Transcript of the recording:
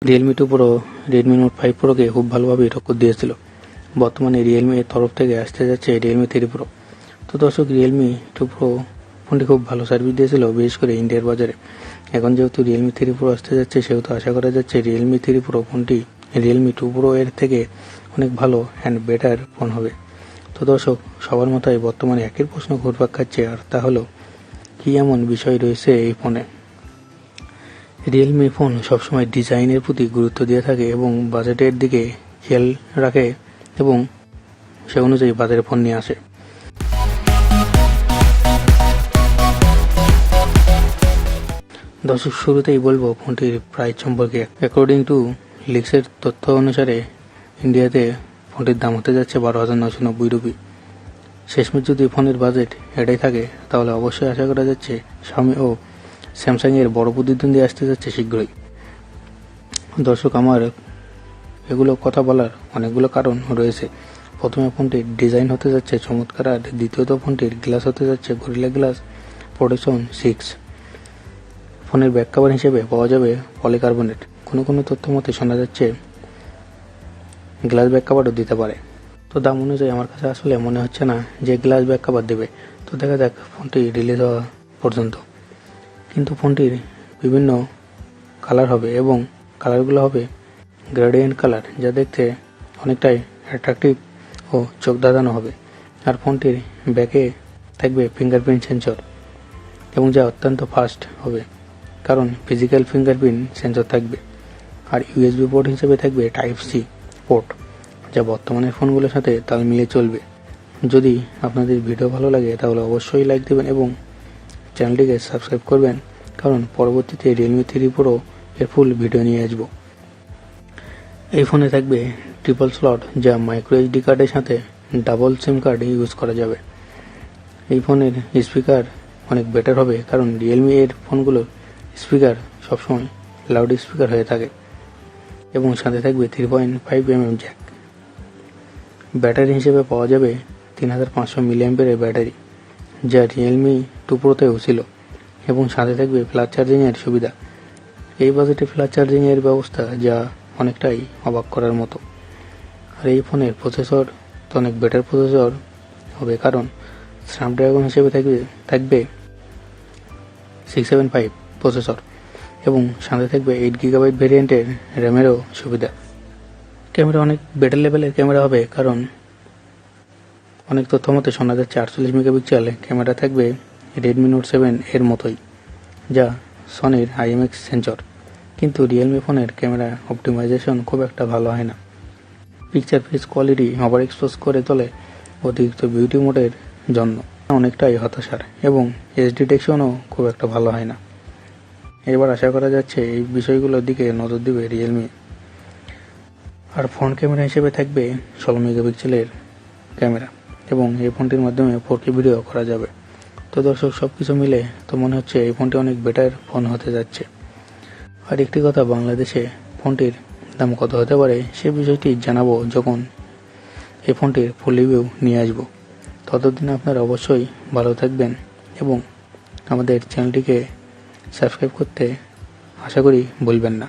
Realme 2 pro Redmi note 5 প্রোকে খুব ভালোভাবেই টক্কর দিয়েছিল। বর্তমানে রিয়েলমি এর তরফ থেকে আসতে যাচ্ছে রিয়েলমি 3 প্রো। তো দর্শক, রিয়েলমি 2 প্রো ফোনটি খুব ভালো সার্ভিস দিয়েছিল, বিশেষ করে ইন্ডিয়ার বাজারে। এখন যেহেতু রিয়েলমি 3 প্রো আসতে যাচ্ছে, সেহেতু আশা করা যাচ্ছে রিয়েলমি 3 প্রো ফোনটি রিয়েলমি 2 প্রো এর থেকে অনেক ভালো অ্যান্ড বেটার ফোন হবে। তো দর্শক, সবার মাথায় বর্তমানে একই প্রশ্ন ঘুরপাক খাচ্ছে, আর তা হলো কী এমন বিষয় রয়েছে এই ফোনে। রিয়েলমি ফোন সবসময় ডিজাইনের প্রতি গুরুত্ব দিয়ে থাকে এবং বাজেটের দিকে খেয়াল রাখে এবং সে অনুযায়ী বাজারে ফোন নিয়ে আসে। দর্শক, শুরুতেই বলবো ফোনটির প্রাইস সম্পর্কে। অ্যাকর্ডিং টু লিক্সের তথ্য অনুসারে ইন্ডিয়াতে ফোনটির দাম হতে যাচ্ছে 12,990 রুপি। শেষমেশ যদি ফোনের বাজেট এটাই থাকে, তাহলে অবশ্যই আশা করা যাচ্ছে শাওমি ও স্যামসাংয়ের বড় প্রতিদ্বন্দ্বী আসতে যাচ্ছে শীঘ্রই। দর্শক, আমার এগুলো কথা বলার অনেকগুলো কারণ রয়েছে। প্রথমে, ফোনটির ডিজাইন হতে যাচ্ছে চমৎকার, আর দ্বিতীয়ত ফোনটির গ্লাস হতে যাচ্ছে গরিলা গ্লাস প্রোটেকশন 6। ফোনের ব্যাক কভার হিসেবে পাওয়া যাবে পলিকার্বনেট। কোনো তথ্য মতে শোনা যাচ্ছে গ্লাস ব্যাক কভারও দিতে পারে। তো দাম অনুযায়ী আমার কাছে আসলে মনে হচ্ছে না যে গ্লাস ব্যাক কভার দেবে। তো দেখা যাক ফোনটি রিলিজ হওয়া পর্যন্ত। কিন্তু ফোনটির বিভিন্ন কালার হবে এবং কালারগুলো হবে গ্রেডিয়েন্ট কালার, যা দেখতে অনেকটাই অ্যাট্রাকটিভ ও চোখ ধাঁধানো হবে। আর ফোনটির ব্যাকে থাকবে ফিঙ্গারপ্রিন্ট সেন্সর এবং যা অত্যন্ত ফাস্ট হবে, কারণ ফিজিক্যাল ফিঙ্গারপ্রিন্ট সেন্সর থাকবে। আর ইউএসবি পোর্ট হিসেবে থাকবে টাইপ সি পোর্ট, যা বর্তমানের ফোনগুলোর সাথে তাল মিলিয়ে চলবে। যদি আপনাদের ভিডিও ভালো লাগে তাহলে অবশ্যই লাইক দেবেন এবং চ্যানেলটিকে সাবস্ক্রাইব করবেন, কারণ পরবর্তীতে রিয়েলমি 3 প্রো এর ফুল ভিডিও নিয়ে আসবো। এই ফোনে থাকবে ট্রিপল স্লট, যা মাইক্রো এইচডি কার্ডের সাথে ডাবল সিম কার্ড ইউজ করা যাবে। এই ফোনের স্পিকার অনেক বেটার হবে, কারণ রিয়েলমি এর ফোনগুলোর স্পিকার সবসময় লাউড স্পিকার হয়ে থাকে। এবং সাথে থাকবে 3.5mm জ্যাক। ব্যাটারি হিসেবে পাওয়া যাবে 3500 মিলিঅ্যাম্পিয়ারের ব্যাটারি, যা রিয়েলমি 2 প্রোতেও ছিল। এবং সাথে থাকবে ফ্লাশ চার্জিংয়ের সুবিধা। এই বাজেটে ফ্লাশ চার্জিংয়ের ব্যবস্থা যা অনেকটাই অবাক করার মতো। আর এই ফোনের প্রসেসর তো অনেক বেটার প্রসেসর হবে, কারণ স্ন্যাপড্রাগন হিসেবে থাকবে 675 প্রসেসর এবং সাথে থাকবে 8GB ভেরিয়েন্টের র্যামেরও সুবিধা। ক্যামেরা অনেক বেটার লেভেলের ক্যামেরা হবে, কারণ অনেক তথ্য মতে শোনা যাচ্ছে 48 মেগাপিক্সেল ক্যামেরা থাকবে রেডমি নোট 7 এর মতোই, যা সনির IMX সেন্সর। কিন্তু রিয়েলমি ফোনের ক্যামেরা অপটিমাইজেশন খুব একটা ভালো হয় না। Picture face quality over expose করে তোলে অতিরিক্ত বিউটি মোডের জন্য, অনেকটাই হতাশার, এবং এজ ডিটেকশনও খুব একটা ভালো হয় না। এবার আশা করা যাচ্ছে এই বিষয়গুলোর দিকে নজর দিবে রিয়েলমি। আর ফ্রন্ট ক্যামেরা হিসেবে থাকবে 16 মেগাপিক্সেলের ক্যামেরা এবং এই ফোনটির মাধ্যমে 4K ভিডিও করা যাবে। তো দর্শক, সব কিছু মিলে তো মনে হচ্ছে এই ফোনটি অনেক বেটার ফোন হতে যাচ্ছে। আর একটি কথা, বাংলাদেশে ফোনটির দাম কত হতে পারে সে বিষয়টি জানাবো যখন এই ফোনটির ফুল রিভিউ নিয়ে আসবো। ততদিন আপনারা অবশ্যই ভালো থাকবেন এবং আমাদের চ্যানেলটিকে সাবস্ক্রাইব করতে আশা করি ভুলবেন না।